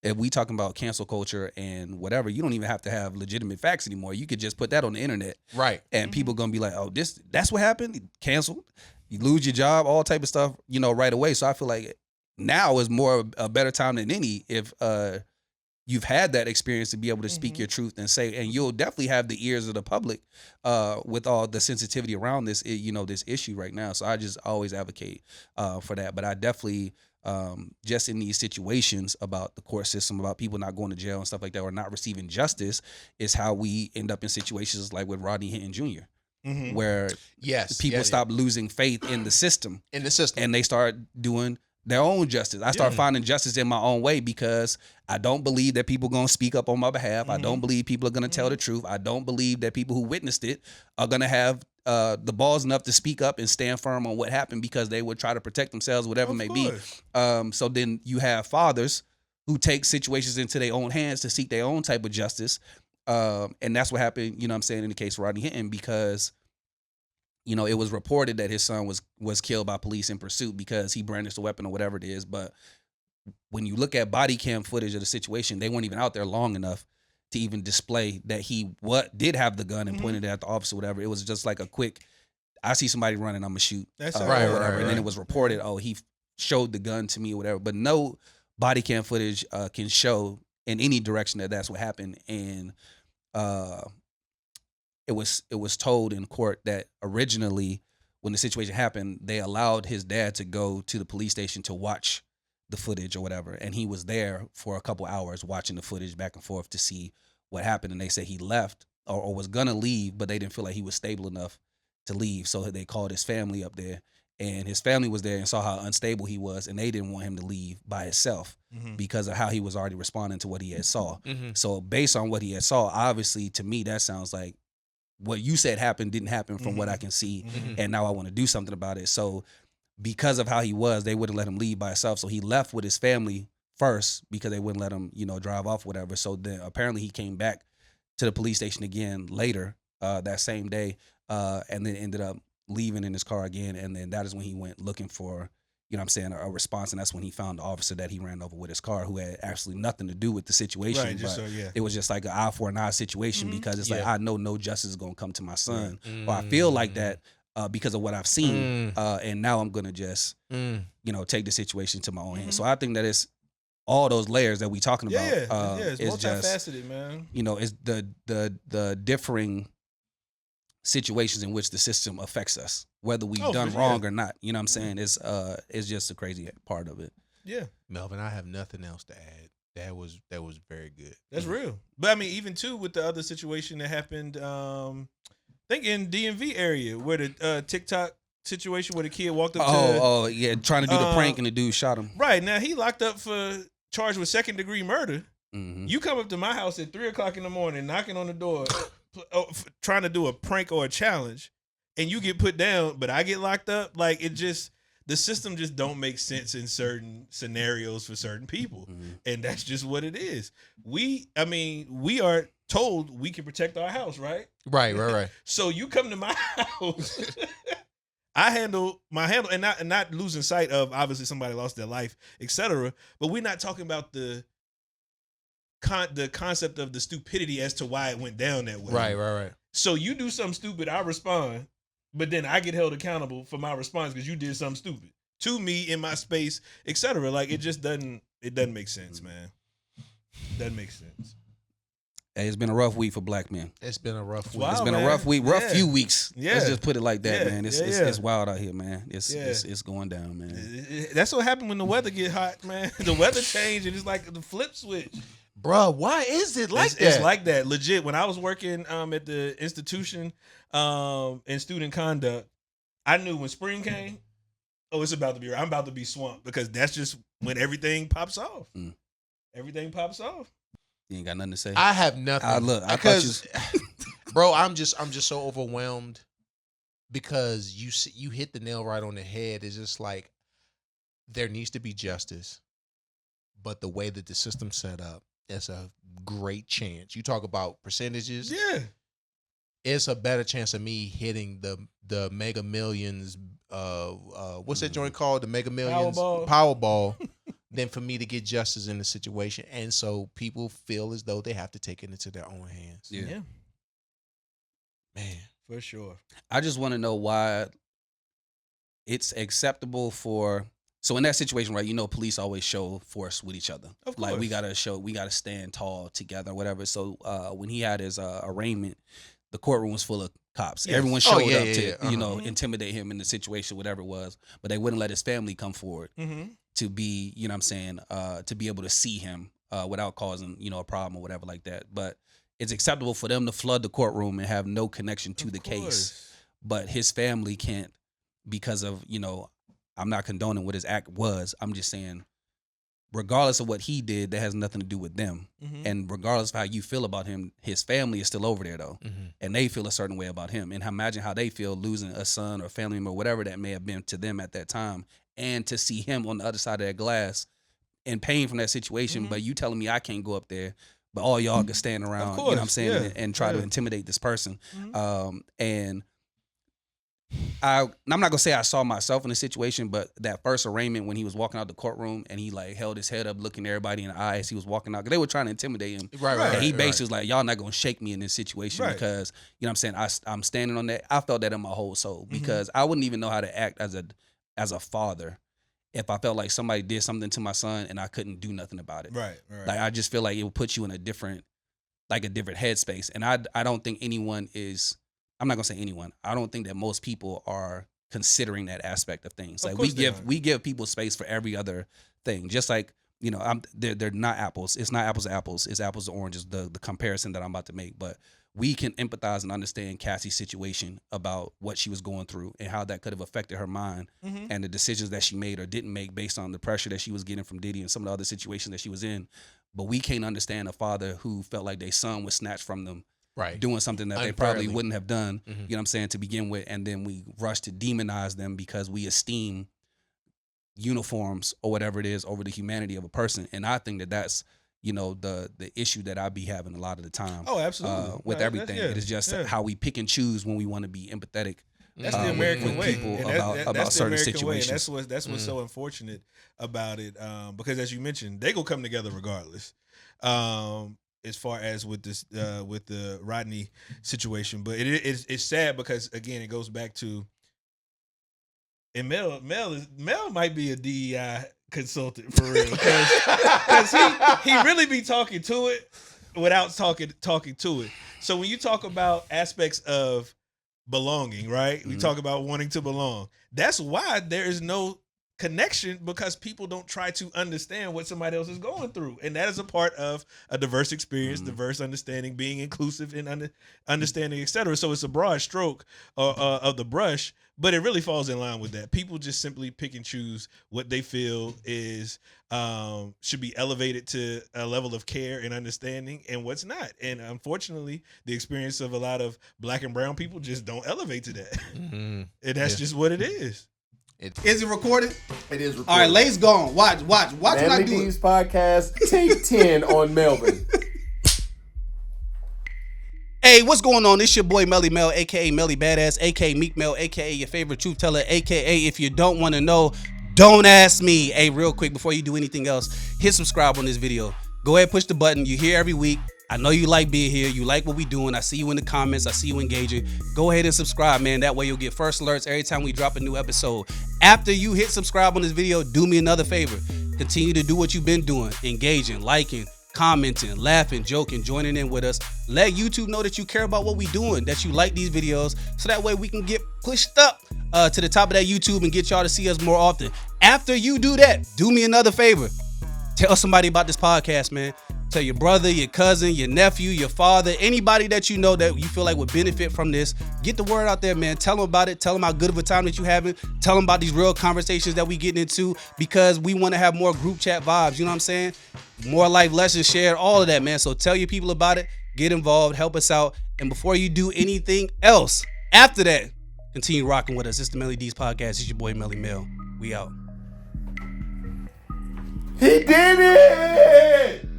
if we talking about cancel culture and whatever, you don't even have to have legitimate facts anymore. You could just put that on the internet, Right? And people gonna be like, oh, that's what happened. Canceled. You lose your job, all type of stuff, right away. So I feel like now is more a better time than any if you've had that experience to be able to speak your truth and say, and you'll definitely have the ears of the public with all the sensitivity around this, this issue right now. So I just always advocate for that. But I definitely, just in these situations about the court system, about people not going to jail and stuff like that, or not receiving justice, is how we end up in situations like with Rodney Hinton Jr., where people stop losing faith in the system. And they start doing their own justice. I start finding justice in my own way because I don't believe that people going to speak up on my behalf. I don't believe people are going to tell the truth. I don't believe that people who witnessed it are going to have the balls enough to speak up and stand firm on what happened because they would try to protect themselves, whatever it may be. So then you have fathers who take situations into their own hands to seek their own type of justice. And that's what happened, in the case of Rodney Hinton, because it was reported that his son was killed by police in pursuit because he brandished a weapon or whatever it is. But when you look at body cam footage of the situation, they weren't even out there long enough to even display that he did have the gun and pointed it at the officer or whatever. It was just like a quick, I see somebody running, I'm going to shoot. That's right. And then it was reported, he showed the gun to me or whatever. But no body cam footage can show in any direction that that's what happened. And it was told in court that originally when the situation happened, they allowed his dad to go to the police station to watch the footage or whatever. And he was there for a couple hours watching the footage back and forth to see what happened. And they said he left or was going to leave, but they didn't feel like he was stable enough to leave. So they called his family up there, and his family was there and saw how unstable he was. And they didn't want him to leave by himself because of how he was already responding to what he had saw. So based on what he had saw, obviously to me, that sounds like what you said happened didn't happen from what I can see. And now I want to do something about it. So because of how he was, they wouldn't let him leave by himself. So he left with his family first because they wouldn't let him, drive off, whatever. So then apparently he came back to the police station again later that same day and then ended up leaving in his car again. And then that is when he went looking for, a response. And that's when he found the officer that he ran over with his car, who had absolutely nothing to do with the situation. Right, but it was just like an eye for an eye situation because it's like, I know no justice is going to come to my son. Or I feel like that because of what I've seen. And now I'm going to just, take the situation to my own hands. So I think that it's all those layers that we talking about. It's multifaceted, man. It's the differing situations in which the system affects us, whether we've done wrong or not. You know what I'm saying? It's just the crazy part of it. Yeah. Melvin, I have nothing else to add. That was very good. That's real. But I mean, even too with the other situation that happened, I think in DMV area where the TikTok situation where the kid walked up trying to do the prank and the dude shot him. Right. Now he locked up for charged with 2nd-degree murder. You come up to my house at 3:00 in the morning, knocking on the door, trying to do a prank or a challenge, and you get put down, but I get locked up. Like the system just don't make sense in certain scenarios for certain people, and that's just what it is. We are told we can protect our house, right? Right. So you come to my house. I handle and not losing sight of obviously somebody lost their life, etc. But we're not talking about the concept of the stupidity as to why it went down that way. Right. So you do something stupid, I respond, but then I get held accountable for my response because you did something stupid to me in my space, etc. Like it just doesn't make sense, man. Doesn't make sense. Hey, it's been a rough week for black men. It's been a rough week. Wow, it's been man. A rough week, few weeks. Yeah. Let's just put it like that, man. It's Yeah. it's wild out here, man. It's going down, man. That's what happened when the weather get hot, man. The weather change and it's like the flip switch. Bro, why is it like that? It's like that, legit. When I was working at the institution in student conduct, I knew when spring came, I'm about to be swamped because that's just when everything pops off. Everything pops off. You ain't got nothing to say. I have nothing. Bro, I'm just so overwhelmed because you hit the nail right on the head. It's just like there needs to be justice, but the way that the system's set up, it's a great chance. You talk about percentages. Yeah, it's a better chance of me hitting the Mega Millions. What's that joint called? The Mega Millions Powerball than for me to get justice in the situation. And so people feel as though they have to take it into their own hands. Yeah. Man. For sure. I just want to know why it's acceptable for. So in that situation, right, police always show force with each other. Of course. Like we gotta stand tall together, whatever. So when he had his arraignment, the courtroom was full of cops. Yes. Everyone showed up to, Uh-huh. intimidate him in the situation, whatever it was. But they wouldn't let his family come forward to be, to be able to see him without causing, a problem or whatever like that. But it's acceptable for them to flood the courtroom and have no connection to the case. But his family can't because of, I'm not condoning what his act was. I'm just saying, regardless of what he did, that has nothing to do with them. And regardless of how you feel about him, his family is still over there, though. And they feel a certain way about him. And imagine how they feel losing a son or family member, whatever that may have been to them at that time. And to see him on the other side of that glass in pain from that situation. But you telling me I can't go up there, but all y'all can stand around, course, you know what I'm saying, yeah. and try to intimidate this person. And I'm not gonna say I saw myself in the situation, but that first arraignment when he was walking out the courtroom and he like held his head up looking everybody in the eye as he was walking out, because they were trying to intimidate him. Right. And he basically was like, y'all not gonna shake me in this situation because, you know what I'm saying, I'm standing on that. I felt that in my whole soul because I wouldn't even know how to act as a father if I felt like somebody did something to my son and I couldn't do nothing about it. Right. Like I just feel like it would put you in a different headspace. And I don't think anyone is. I'm not gonna say anyone. I don't think that most people are considering that aspect of things. Like we give people space for every other thing. Just like, they're not apples. It's not apples to apples. It's apples to oranges. The comparison that I'm about to make, but we can empathize and understand Cassie's situation about what she was going through and how that could have affected her mind and the decisions that she made or didn't make based on the pressure that she was getting from Diddy and some of the other situations that she was in. But we can't understand a father who felt like their son was snatched from them, doing something that they probably wouldn't have done, you know what I'm saying, to begin with. And then we rush to demonize them because we esteem uniforms or whatever it is over the humanity of a person. And I think that that's, the issue that I be having a lot of the time. Oh, absolutely. With everything. It is just how we pick and choose when we want to be empathetic. That's the American way. People That's about the certain American situations. way. And that's what's so unfortunate about it. Because as you mentioned, they gonna come together regardless. As far as with this, with the Rodney situation, but it's sad because again, it goes back to, and Mel might be a DEI consultant for real because he really be talking to it without talking to it. So when you talk about aspects of belonging, right? We talk about wanting to belong. That's why there is no connection, because people don't try to understand what somebody else is going through, and that is a part of a diverse experience, diverse understanding, being inclusive and understanding, etc. So it's a broad stroke of the brush, but it really falls in line with that. People just simply pick and choose what they feel is should be elevated to a level of care and understanding, and what's not. And unfortunately, the experience of a lot of Black and brown people just don't elevate to that, and that's just what it is. Is it recorded? It is recorded. All right, Lay's gone. Watch what I do. D's podcast, take 10 on Melvin. Hey, what's going on? It's your boy Melly Mel, aka Melly Badass, aka Meek Mel, aka your favorite truth teller, aka if you don't want to know, don't ask me. Hey, real quick before you do anything else, hit subscribe on this video. Go ahead, push the button. You're here every week. I know you like being here. You like what we doing. I see you in the comments. I see you engaging. Go ahead and subscribe, man. That way you'll get first alerts every time we drop a new episode. After you hit subscribe on this video, do me another favor. Continue to do what you've been doing. Engaging, liking, commenting, laughing, joking, joining in with us. Let YouTube know that you care about what we doing, that you like these videos, so that way we can get pushed up to the top of that YouTube and get y'all to see us more often. After you do that, do me another favor. Tell somebody about this podcast, man. Tell your brother, your cousin, your nephew, your father, anybody that you know that you feel like would benefit from this. Get the word out there, man. Tell them about it. Tell them how good of a time that you having. Tell them about these real conversations that we getting into, because we want to have more group chat vibes. You know what I'm saying? More life lessons shared, all of that, man. So tell your people about it. Get involved. Help us out. And before you do anything else, after that, continue rocking with us. It's the Melly D's podcast. It's your boy Melly Mel. We out. He did it!